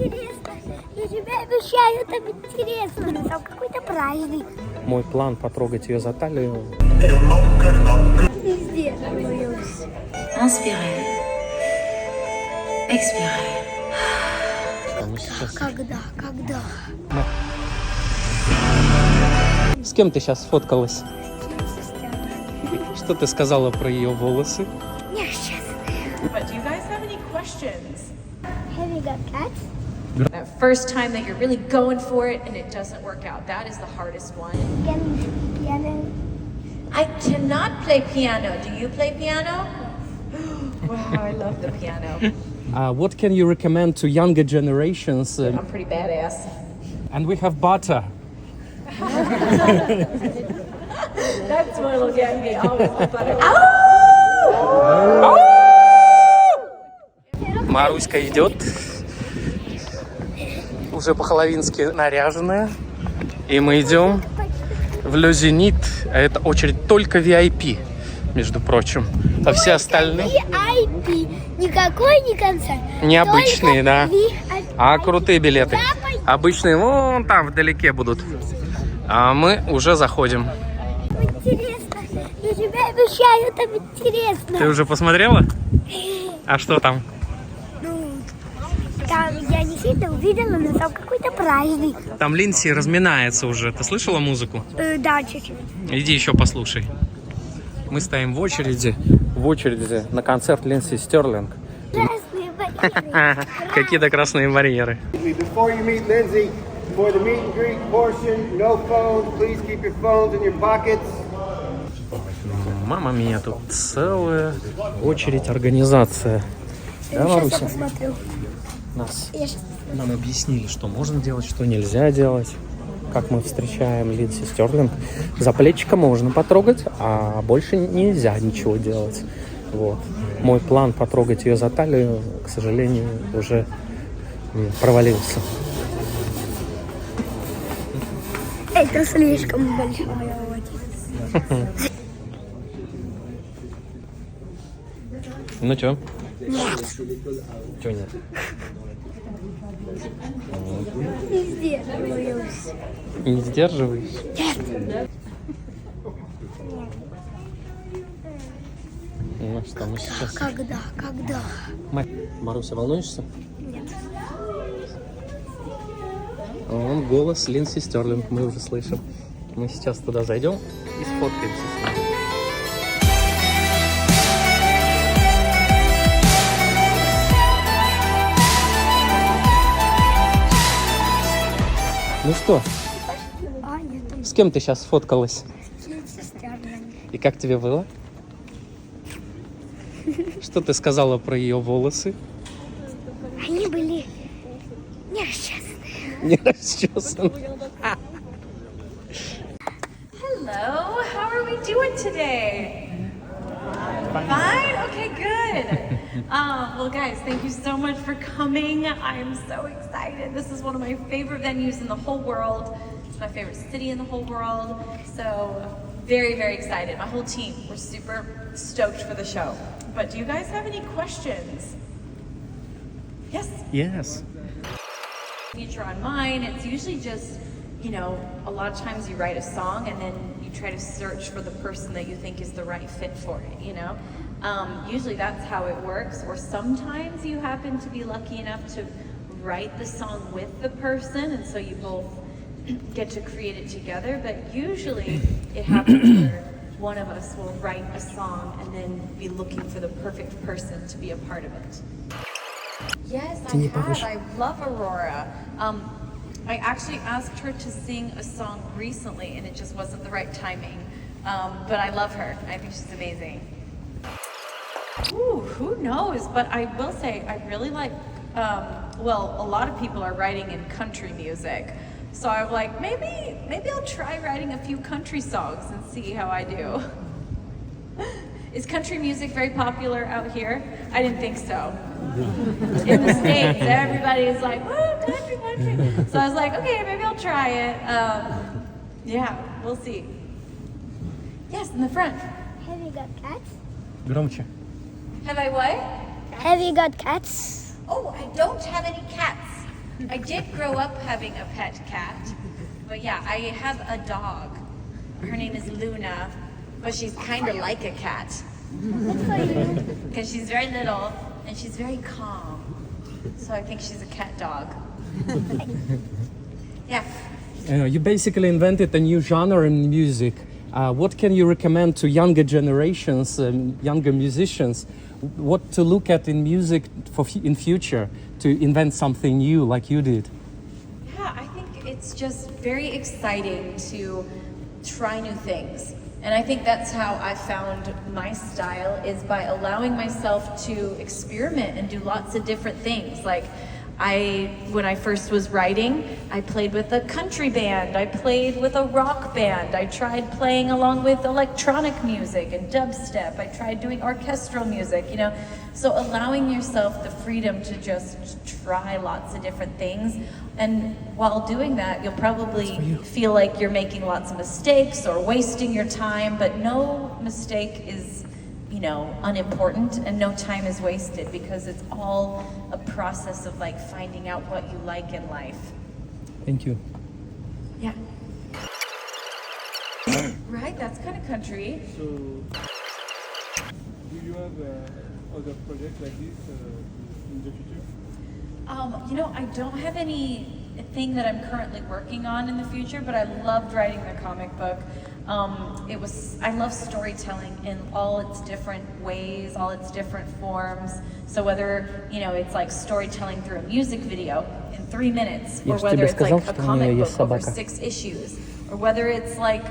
интересно. Я тебе обещаю, там интересно. Там какой-то праздник. Мой план потрогать ее за талию. Везде боюсь. Inspirez. Expirez. Мы сейчас... Когда? С кем ты сейчас сфоткалась? Что ты сказала про ее волосы? Несчастная. But do you guys have any questions? Have you got cats? That first time that you're really going for it and it doesn't work out, that is the hardest one. Piano. I cannot play piano. Do you play piano? Wow, I love the piano. What can you recommend to younger generations? I'm pretty badass. And we have butter. That's what'll get me always the butter. Маруська идет, уже по-хэллоуински наряженная, и мы идем в Le Zénith. Это очередь только VIP, между прочим, а все остальные VIP. Никакой не концерт. необычные, да. VIP. А крутые билеты, обычные вон там вдалеке будут, а мы уже заходим. Интересно. Я тебе обещаю, там интересно. Ты уже посмотрела? А что там? Там я не сильно увидела, но там какой-то праздник. Там Линдси разминается уже. Ты слышала музыку? Да, чуть-чуть. Иди еще послушай. Мы стоим в очереди на концерт Линдси Стерлинг. Красные барьеры. Какие-то красные барьеры. Before you meet Lindsay, for the meet and greet portion, no phones. Please keep your phones in your pockets. Мама мия, тут целая очередь, организация. Да, Маруся? Сейчас я посмотрю. Нам объяснили, что можно делать, что нельзя делать. Как мы встречаем Линдси Стерлинг. За плечико можно потрогать, а больше нельзя ничего делать. Вот. Мой план потрогать ее за талию, к сожалению, уже провалился. Это слишком большая очередь. Ну чё? Нет. Чё нет? Везде боюсь. Не сдерживаешь? Нет. Ну что, мы сейчас... Когда? Маруся, волнуешься? Нет. Вон голос Линдси Стерлинг, мы уже слышим. Мы сейчас туда зайдем и сфоткаемся с ней. Ну что, Нет. с кем ты сейчас сфоткалась? Сестер. И как тебе было? Что ты сказала про ее волосы? Они были несчастные. Не расчесан. Hello, how are we doing today? Fine? Okay, good. Well, guys, thank you so much for coming. I'm so excited. This is one of my favorite venues in the whole world. It's my favorite city in the whole world. So, very, very excited. My whole team, we're super stoked for the show. But do you guys have any questions? Yes? Yes. Feature on mine, it's usually just, you know, a lot of times you write a song and then you try to search for the person that you think is the right fit for it, you know? Usually that's how it works, or sometimes you happen to be lucky enough to write the song with the person, and so you both get to create it together, but usually it happens where one of us will write a song and then be looking for the perfect person to be a part of it. Yes, I have. I love Aurora. I actually asked her to sing a song recently and it just wasn't the right timing. But I love her. I think she's amazing. Ooh, who knows? But I will say I really like, well, a lot of people are writing in country music. So I'm like, maybe I'll try writing a few country songs and see how I do. Is country music very popular out here? I didn't think so. In the States, everybody is like, woo, country, country. So I was like, okay, maybe I'll try it. Yeah, we'll see. Yes, in the front. Have you got cats? Громче. Have I what? Have you got cats? Oh, I don't have any cats. I did grow up having a pet cat, but yeah, I have a dog. Her name is Luna, but she's kind of like a cat because she's very little and she's very calm. So I think she's a cat dog. Yeah. You basically invented a new genre in music. What can you recommend to younger generations, younger musicians? What to look at in music in future to invent something new like you did? Yeah, I think it's just very exciting to try new things. And I think that's how I found my style, is by allowing myself to experiment and do lots of different things. Like when I first was writing, I played with a country band, I played with a rock band, I tried playing along with electronic music and dubstep, I tried doing orchestral music, you know. So allowing yourself the freedom to just try lots of different things. And while doing that, you'll probably feel like you're making lots of mistakes or wasting your time, but no mistake is, you know, unimportant, and no time is wasted, because it's all a process of like finding out what you like in life. Thank you. Yeah. Right, that's kind of country. So, do you have other projects like this in the future? You know, I don't have anything that I'm currently working on in the future, but I loved writing the comic book. I love storytelling in all its different ways, all its different forms. So whether, you know, it's like storytelling through a music video in 3 minutes, or whether it's like a comic book over 6 issues, or whether it's like,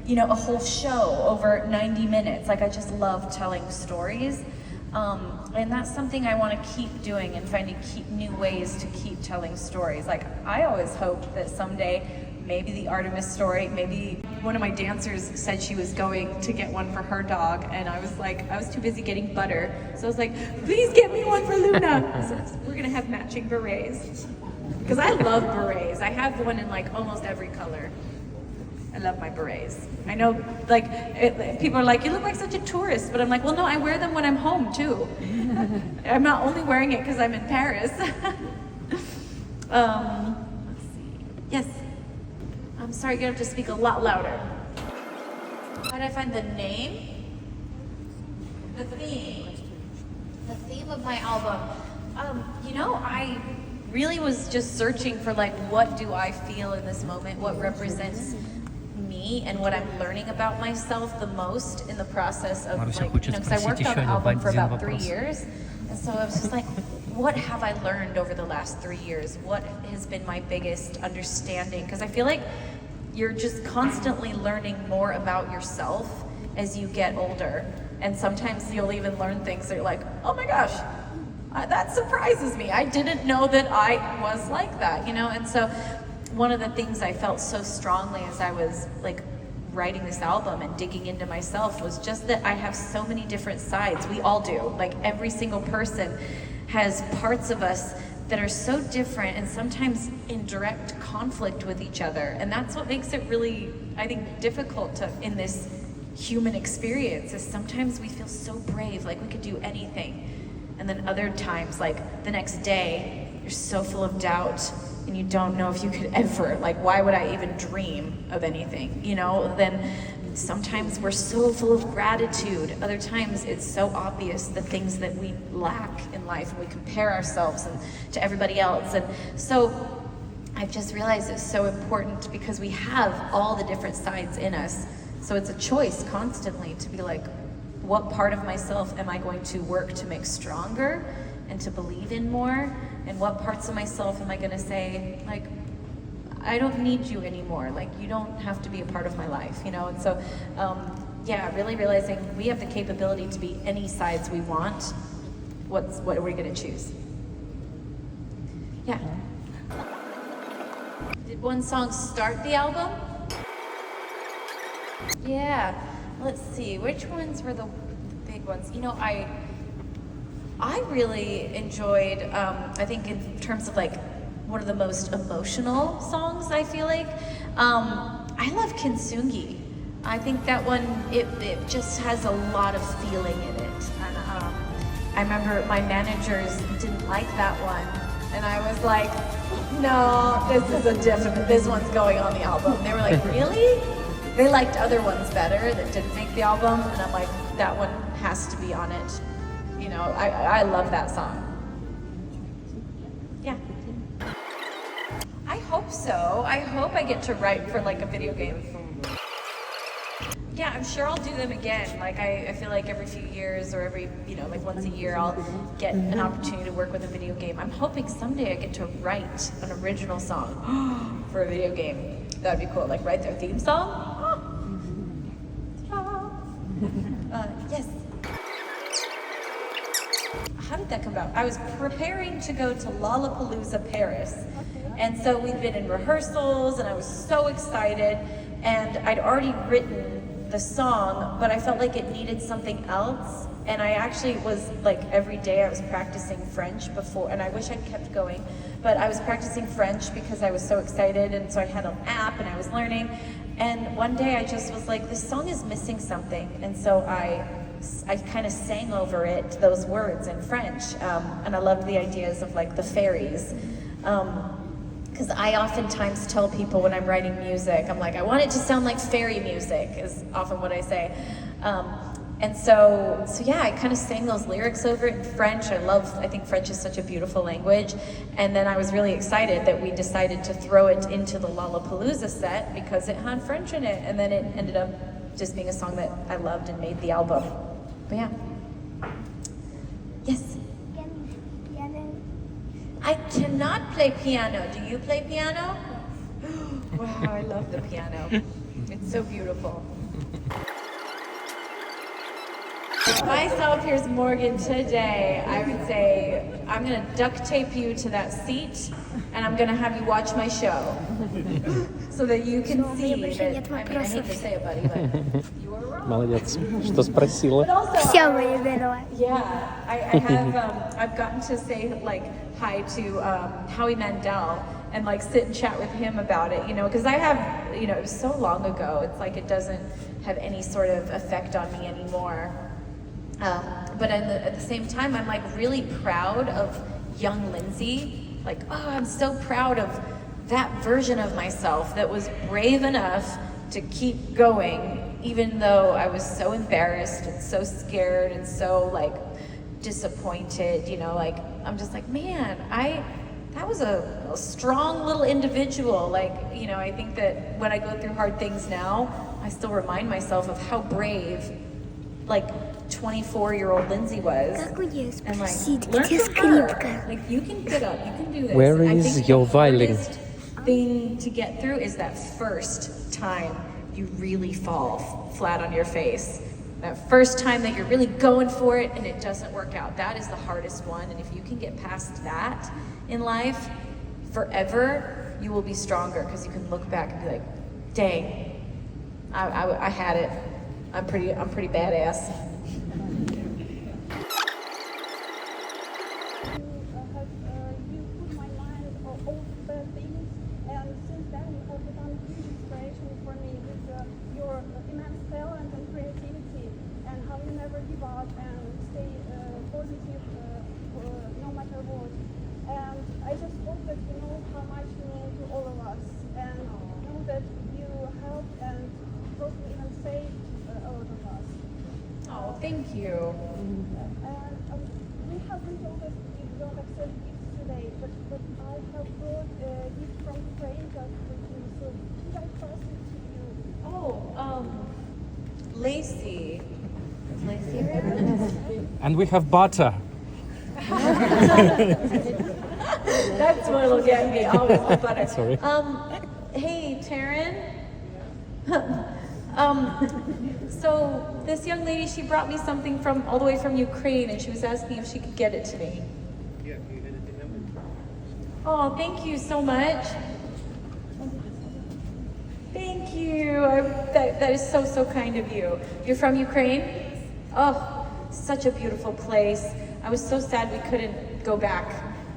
you know, a whole show over 90 minutes. Like, I just love telling stories. And that's something I want to keep doing, and finding new ways to keep telling stories. Like, I always hope that someday, maybe the Artemis story, maybe one of my dancers said she was going to get one for her dog, and I was like, I was too busy getting butter. So I was like, please get me one for Luna. So we're gonna have matching berets. Because I love berets. I have one in like almost every color. I love my berets. I know, like, people are like, you look like such a tourist, but I'm like, well, no, I wear them when I'm home too. I'm not only wearing it because I'm in Paris. Let's see. Yes. I'm sorry, you're gonna have to speak a lot louder. How did I find the name? The theme. The theme of my album. You know, I really was just searching for like, what do I feel in this moment? What represents me and what I'm learning about myself the most in the process of, like, you know, because I worked on the album for about 3 years. And so I was just like, what have I learned over the last 3 years? What has been my biggest understanding? Because I feel like you're just constantly learning more about yourself as you get older. And sometimes you'll even learn things that you're like, oh my gosh, that surprises me. I didn't know that I was like that, you know? And so one of the things I felt so strongly as I was like writing this album and digging into myself was just that I have so many different sides. We all do. Like, every single person has parts of us that are so different and sometimes in direct conflict with each other. And that's what makes it really, I think, difficult in this human experience, is sometimes we feel so brave, like we could do anything. And then other times, like the next day, you're so full of doubt and you don't know if you could ever, like, why would I even dream of anything, you know? Then sometimes we're so full of gratitude. Other times it's so obvious the things that we lack in life, and we compare ourselves to everybody else. And so I've just realized it's so important because we have all the different sides in us. So it's a choice constantly to be like, what part of myself am I going to work to make stronger and to believe in more? And what parts of myself am I going to say, like, I don't need you anymore. Like, you don't have to be a part of my life, you know? And so, yeah, really realizing we have the capability to be any sides we want. What are we going to choose? Yeah. Did one song start the album? Yeah. Let's see, which ones were the big ones? You know, I really enjoyed, I think in terms of like one of the most emotional songs, I feel like. I love Kintsugi. I think that one, it just has a lot of feeling in it. And I remember my managers didn't like that one. And I was like, no, this one's going on the album. They were like, really? They liked other ones better that didn't make the album, and I'm like, that one has to be on it. You know, I love that song. Yeah. I hope so. I hope I get to write for like a video game. Yeah, I'm sure I'll do them again. Like I feel like every few years or every, like once a year, I'll get an opportunity to work with a video game. I'm hoping someday I get to write an original song for a video game. That'd be cool. Like write their theme song. Yes. How did that come about? I was preparing to go to Lollapalooza Paris. And so we'd been in rehearsals and I was so excited, and I'd already written the song, but I felt like it needed something else. And I actually was like, every day I was practicing French before, and I wish I'd kept going, but I was practicing French because I was so excited, and so I had an app and I was learning. And one day I just was like, this song is missing something. And so I kind of sang over it, those words in French. And I loved the ideas of like the fairies. Because I oftentimes tell people when I'm writing music, I'm like, I want it to sound like fairy music, is often what I say. And so yeah, I kind of sang those lyrics over it in French. I think French is such a beautiful language. And then I was really excited that we decided to throw it into the Lollapalooza set because it had French in it. And then it ended up just being a song that I loved and made the album. But yeah. Yes? I cannot play piano. Do you play piano? Wow, I love the piano. It's so beautiful. If I saw Piers Morgan today, I would say, I'm going to duct tape you to that seat, and I'm going to have you watch my show. So that you can see that, I hate to say it, buddy, but you were wrong. Молодец, что спросила. But also, Все выбрала. yeah, I have, I've gotten to say like hi to Howie Mandel and like sit and chat with him about it, because I have, it was so long ago, it's like it doesn't have any sort of effect on me anymore. But at the same time, I'm like really proud of young Lindsay. Like, oh, I'm so proud of that version of myself that was brave enough to keep going, even though I was so embarrassed and so scared and so like disappointed, like, I'm just like, man, that was a strong little individual. Like, I think that when I go through hard things now, I still remind myself of how brave, like, 24-year-old Lindsay was. And like, learn from her. Like, you can get up, you can do this. Where is your violin? Thing to get through is that first time you really fall flat on your face. That first time that you're really going for it and it doesn't work out. That is the hardest one. And if you can get past that in life, forever, you will be stronger because you can look back and be like, dang, I had it. I'm pretty badass. I just hope that you know how much you mean to all of us, and know that you help and probably even save a lot of us. Oh, thank you. And we have been told that we don't accept gifts today, but I have brought a gift from Ukraine just for you, so should I pass it to you? Oh, Lacey. Is Lacey here? And we have butter. That's what'll get me, always the butter. Sorry. Hey, Taryn. So this young lady, she brought me something from all the way from Ukraine, and she was asking if she could get it to me. Yeah, can you hit it to him? Oh, thank you so much. Thank you. That is so kind of you. You're from Ukraine? Oh, such a beautiful place. I was so sad we couldn't go back,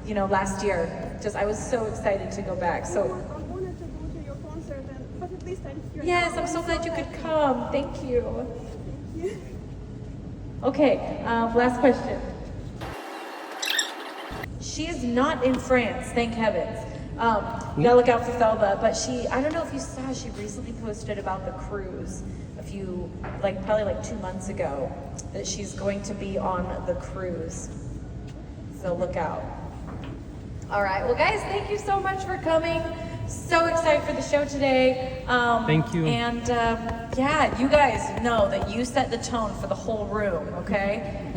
last year. I was so excited to go back. So I wanted to go to your concert, but at least I'm here. yes, I'm so glad you could come. Thank you. Okay, last question. She is not in France, thank heavens. You gotta look out for Thelma. But I don't know if you saw, she recently posted about the cruise probably like 2 months ago, that she's going to be on the cruise. So look out. All right, well guys, thank you so much for coming. So excited for the show today. Thank you. And yeah, you guys know that you set the tone for the whole room, okay?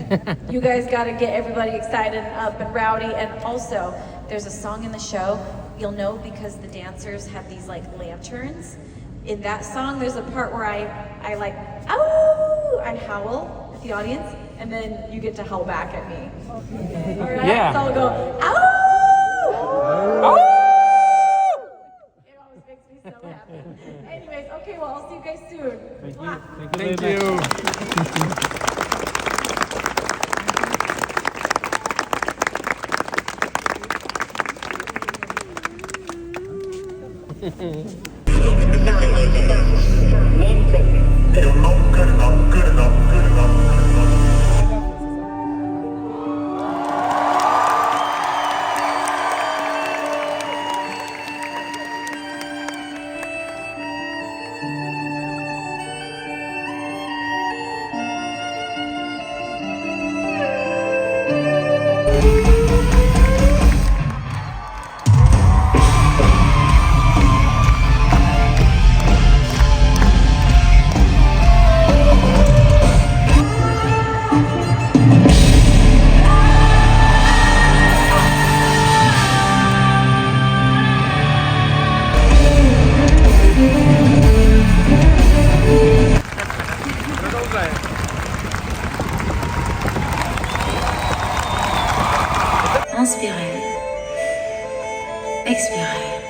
You guys got to get everybody excited and up and rowdy. And also, there's a song in the show, you'll know because the dancers have these like lanterns. In that song, there's a part where I like, ow, I howl at the audience, and then you get to howl back at me. All right? Yeah. So I'll go, ow! Oh! It always makes me so happy. Anyways, okay, well, I'll see you guys soon. Thank you. Inspirez, expirez.